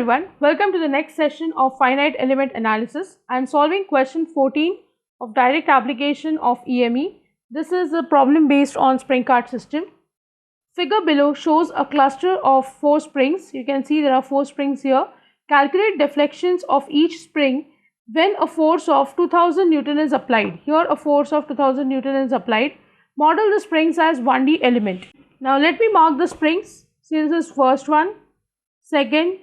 everyone, welcome to the next session of Finite Element Analysis. I am solving question 14 of Direct Application of E.M.E. This is a problem based on spring cart system. Figure below shows a cluster of 4 springs. You can see there are 4 springs here. Calculate deflections of each spring when a force of 2000 Newton is applied. Here a force of 2000 Newton is applied. Model the springs as 1D element. Now let me mark the springs. See, this is first one, second,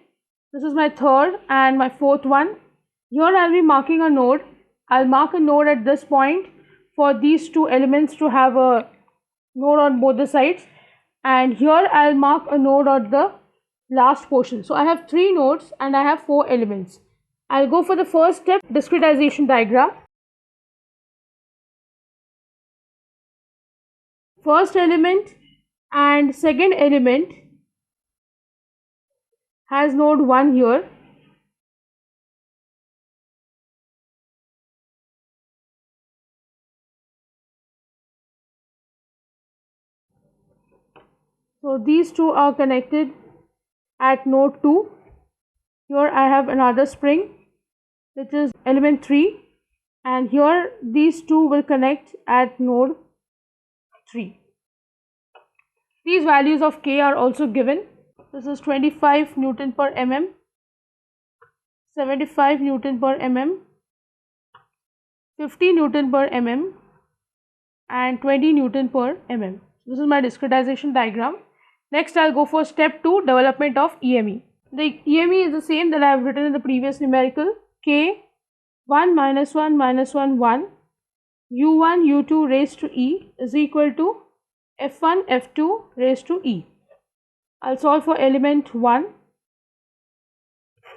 this is my third and my fourth one. Here I will be marking a node. I will mark a node at this point for these 2 elements to have a node on both the sides, and here I will mark a node at the last portion. So I have 3 nodes and I have 4 elements. I will go for the first step, discretization diagram. First element and second element has node 1 here. So these 2 are connected at node 2. Here I have another spring which is element 3, and here these 2 will connect at node 3. These values of K are also given. This is 25 Newton per mm, 75 Newton per mm, 50 Newton per mm and 20 Newton per mm. This is my discretization diagram. Next I will go for step 2, development of E.M.E. The E.M.E. is the same that I have written in the previous numerical. K 1 minus 1 minus 1 1 U1 U2 raised to E is equal to F1 F2 raised to E. I will solve for element 1.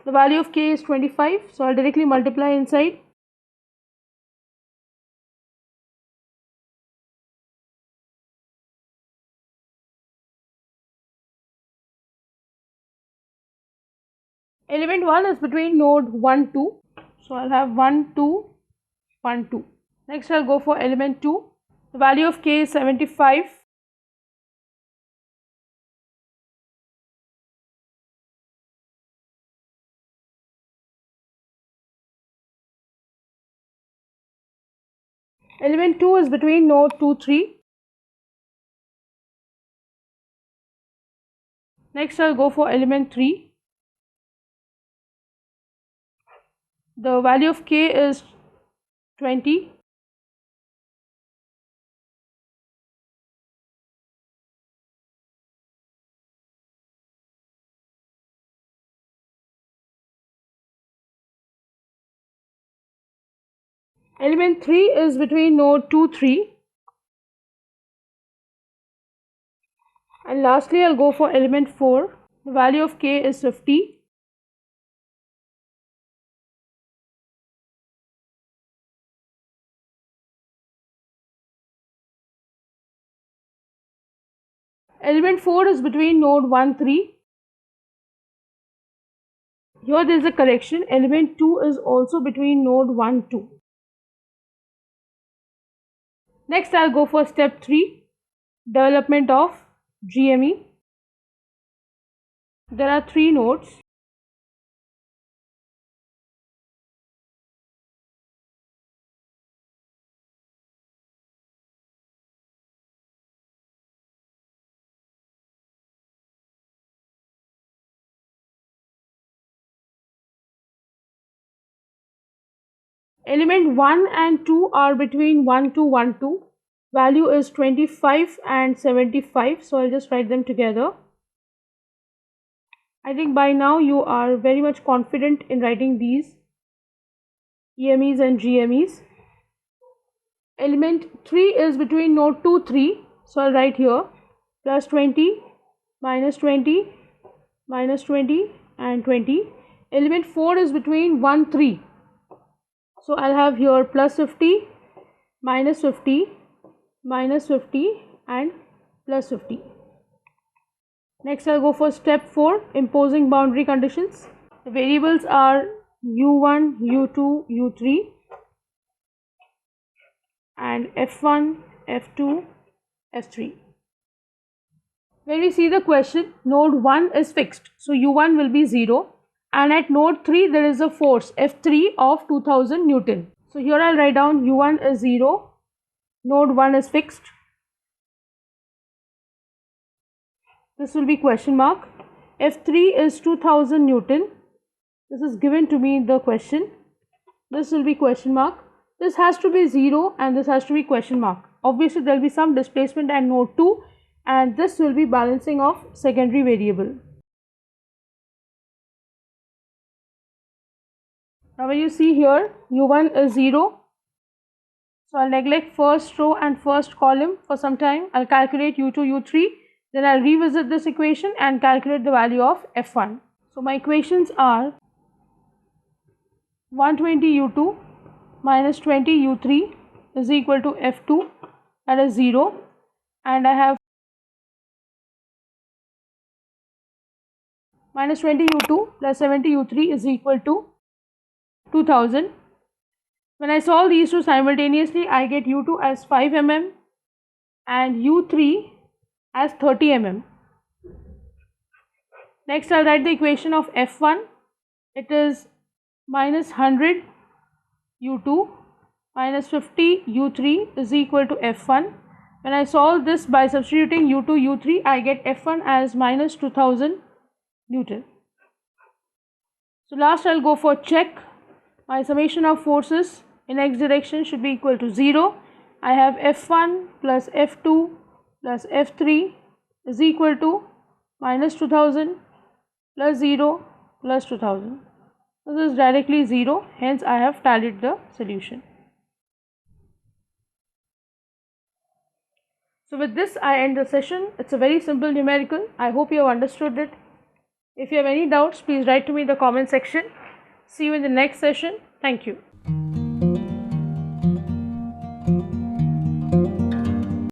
The value of K is 25, so I will directly multiply inside. Element 1 is between node 1, 2. So I will have 1, 2, 1, 2. Next I will go for element 2. The value of K is 75. Element 2 is between node 2, 3. Next I will go for element 3. The value of K is 20. Element 3 is between node 2, 3. And lastly I will go for element 4. The value of K is 50. Element 4 is between node 1, 3. Here there is a correction. Element 2 is also between node 1, 2. Next I will go for step 3, development of GME. There are 3 nodes. Element 1 and 2 are between 1, 2, 1, 2. Value is 25 and 75. So I will just write them together. I think by now you are very much confident in writing these E.M.Es and G.M.Es. Element 3 is between node 2, 3. So I will write here plus 20, minus 20, minus 20 and 20. Element 4 is between 1, 3. So I will have here plus 50, minus 50, minus 50 and plus 50. Next I will go for step 4, imposing boundary conditions. The variables are U1, U2, U3 and F1, F2, F3. When we see the question, node 1 is fixed. So U1 will be 0. and at node 3 there is a force F3 of 2000 Newton. So here I'll write down U1 is 0, node 1 is fixed, this will be question mark, F3 is 2000 Newton, this is given to me in the question, this will be question mark, this has to be 0 and this has to be question mark. Obviously there will be some displacement at node 2 and this will be balancing of secondary variable. Now when you see here U1 is 0, so I'll neglect first row and first column for some time. I'll calculate U2, U3, then I'll revisit this equation and calculate the value of F1. So my equations are 120 U2 minus 20 U3 is equal to F2, that is 0, and I have minus 20 U2 plus 70 U3 is equal to 2000. When I solve these two simultaneously, I get U2 as 5 mm and U3 as 30 mm. Next I'll write the equation of F1. It is minus 100 U2 minus 50 U3 is equal to F1. When I solve this by substituting U2, U3, I get F1 as minus 2000 Newton. So last I'll go for check. My summation of forces in x direction should be equal to 0. I have F1 plus F2 plus F3 is equal to minus 2000 plus 0 plus 2000. This is directly 0, hence I have tallied the solution. So with this I end the session. It's a very simple numerical. I hope you have understood it. If you have any doubts, please write to me in the comment section. See you in the next session. Thank you.